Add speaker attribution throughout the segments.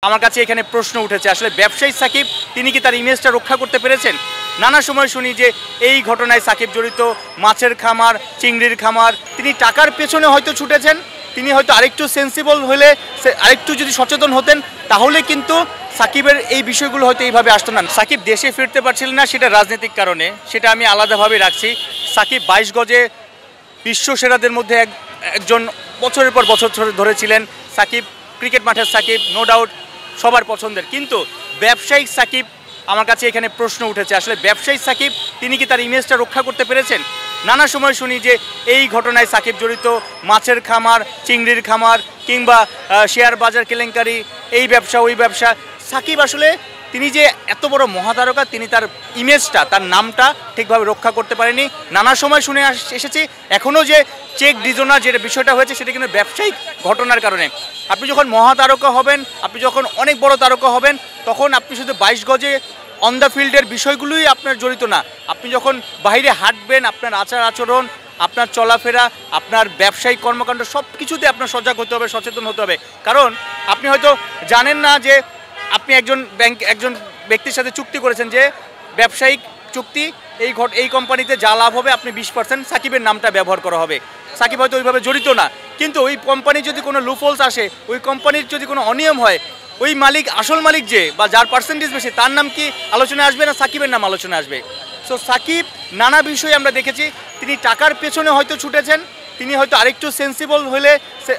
Speaker 1: আমার কাছে এখানে প্রশ্ন উঠেছে, আসলে ব্যবসায়ী সাকিব তিনি কি তার ইমেজটা রক্ষা করতে পেরেছেন? নানা সময় শুনি যে এই ঘটনায় সাকিব জড়িত, মাছের খামার, চিংড়ির খামার, তিনি টাকার পেছনে হয়তো ছুটেছেন। তিনি হয়তো আরেকটু সেন্সিবল হলে, আরেকটু যদি সচেতন হতেন, তাহলে কিন্তু সাকিবের এই বিষয়গুলো হয়তো এইভাবে আসতো না। সাকিব দেশে ফিরতে পারছিলেন না, সেটা রাজনৈতিক কারণে, সেটা আমি আলাদাভাবে রাখছি। সাকিব 22 গজে বিশ্ব সেরাদের মধ্যে একজন বছরের পর বছর ধরে ছিলেন। সাকিব ক্রিকেট মাঠের সাকিব, নো ডাউট সবার পছন্দের। কিন্তু ব্যবসায়িক সাকিব, আমার কাছে এখানে প্রশ্ন উঠেছে, আসলে ব্যবসায়ী সাকিব তিনি কি তার ইমেজটা রক্ষা করতে পেরেছেন? নানা সময় শুনি যে এই ঘটনায় সাকিব জড়িত, মাছের খামার, চিংড়ির খামার, কিংবা শেয়ার বাজার কেলেঙ্কারি, এই ব্যবসা ওই ব্যবসা। সাকিব আসলে তিনি যে এত বড় মহাতারকা, তিনি তার ইমেজটা, তার নামটা ঠিকভাবে রক্ষা করতে পারেনি। নানা সময় শুনে এসেছি, এখনও যে চেক ডিজোনার যে বিষয়টা হয়েছে, সেটা কিন্তু ব্যবসায়িক ঘটনার কারণে। আপনি যখন মহাতারকা হবেন, আপনি যখন অনেক বড় তারকা হবেন, তখন আপনি শুধু 22 গজে অন দ্য ফিল্ডের বিষয়গুলোই আপনার জড়িত না। আপনি যখন বাইরে হাঁটবেন, আপনার আচার আচরণ, আপনার চলাফেরা, আপনার ব্যবসায়িক কর্মকাণ্ড, সব কিছুতে আপনার সজাগ হতে হবে, সচেতন হতে হবে। কারণ আপনি হয়তো জানেন না যে আপনি একজন ব্যক্তির সাথে চুক্তি করেছেন যে ব্যবসায়িক চুক্তি, এই কোম্পানিতে যা লাভ হবে আপনি 20% সাকিবের নামটা ব্যবহার করা হবে। সাকিব হয়তো ওইভাবে জড়িত না, কিন্তু ওই কোম্পানির যদি কোনো লুফলস আসে, ওই কোম্পানির যদি কোনো অনিয়ম হয়, ওই মালিক, আসল মালিক যে বা যার পার্সেন্টেজ বেশি, তার নাম কি আলোচনায় আসবে না সাকিবের নাম আলোচনায় আসবে? সো সাকিব নানা বিষয়ে আমরা দেখেছি, তিনি টাকার পেছনে হয়তো ছুটেছেন। তিনি হয়তো আরেকটু সেন্সিবল হলে,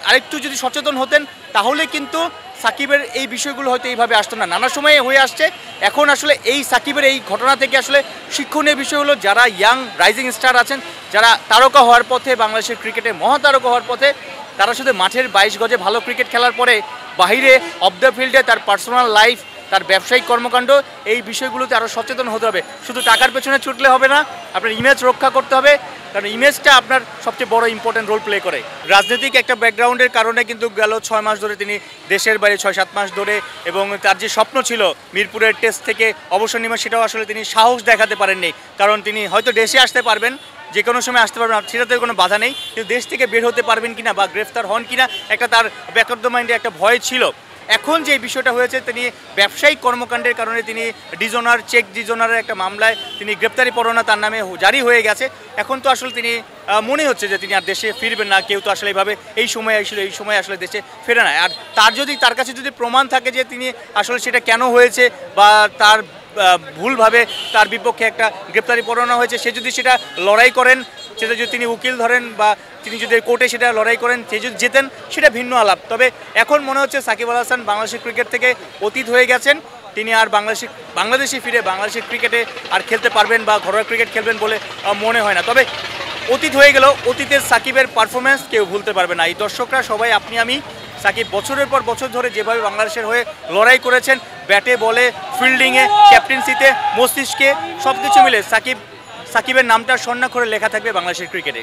Speaker 1: আরেকটু যদি সচেতন হতেন, তাহলে কিন্তু সাকিবের এই বিষয়গুলো হয়তো এইভাবে আসতো না। নানা সময়ে হয়ে আসছে। এখন আসলে এই সাকিবের এই ঘটনা থেকে আসলে শিক্ষণীয় বিষয় হলো, যারা ইয়াং রাইজিং স্টার আছেন, যারা তারকা হওয়ার পথে, বাংলাদেশের ক্রিকেটে মহাতারকা হওয়ার পথে, তারা শুধু মাঠের 22 গজে ভালো ক্রিকেট খেলার পরে বাহিরে অফ দ্য ফিল্ডে তার পার্সোনাল লাইফ, তার ব্যবসায়িক কর্মকাণ্ড, এই বিষয়গুলোতে আরও সচেতন হতে হবে। শুধু টাকার পেছনে ছুটলে হবে না, আপনার ইমেজ রক্ষা করতে হবে, কারণ ইমেজটা আপনার সবচেয়ে বড় ইম্পর্টেন্ট রোল প্লে করে। রাজনৈতিক একটা ব্যাকগ্রাউন্ডের কারণে কিন্তু গেল 6 মাস ধরে তিনি দেশের বাইরে, 6-7 মাস ধরে, এবং তার যে স্বপ্ন ছিল মিরপুরের টেস্ট থেকে অবসর নেওয়া, সেটাও আসলে তিনি সাহস দেখাতে পারেননি। কারণ তিনি হয়তো দেশে আসতে পারবেন, যে কোনো সময় আসতে পারবেন, সেটাতে কোনো বাধা নেই, কিন্তু দেশ থেকে বের হতে পারবেন কিনা বা গ্রেফতার হন কিনা, একটা তার ব্যাক অফ দ্য মাইন্ডে একটা ভয় ছিল। এখন যে বিষয়টা হয়েছে, তিনি ব্যবসায়িক কর্মকাণ্ডের কারণে তিনি চেক ডিজোনারের একটা মামলায় তিনি গ্রেপ্তারি পরোয়ানা তার নামে জারি হয়ে গেছে। এখন তো আসলে তিনি মনে হচ্ছে যে তিনি আর দেশে ফিরবেন না। কেউ তো আসলে এইভাবে এই সময় আসলে দেশে ফেরে না। আর তার কাছে যদি প্রমাণ থাকে যে তিনি আসলে সেটা কেন হয়েছে, বা তার ভুলভাবে তার বিপক্ষে একটা গ্রেপ্তারি পরোয়ানা হয়েছে, সে যদি সেটা লড়াই করেন, সেটা যদি তিনি উকিল ধরেন, বা তিনি যদি কোর্টে সেটা লড়াই করেন, সে যদি জেতেন, সেটা ভিন্ন আলাপ। তবে এখন মনে হচ্ছে সাকিব আল হাসান বাংলাদেশের ক্রিকেট থেকে অতীত হয়ে গেছেন। তিনি আর বাংলাদেশে ফিরে বাংলাদেশের ক্রিকেটে আর খেলতে পারবেন বা ঘরোয়া ক্রিকেট খেলবেন বলে মনে হয় না। তবে অতীত হয়ে গেল, অতীতের সাকিবের পারফরমেন্স কেউ ভুলতে পারবে না। এই দর্শকরা সবাই, আপনি আমি, সাকিব বছরের পর বছর ধরে যেভাবে বাংলাদেশের হয়ে লড়াই করেছেন, ব্যাটে বলে, ফিল্ডিংয়ে, ক্যাপ্টেন্সিতে, মস্তিষ্কে, সব কিছু মিলে সাকিবের নামটা স্বর্ণাক্ষরে লেখা থাকবে বাংলাদেশের ক্রিকেটে।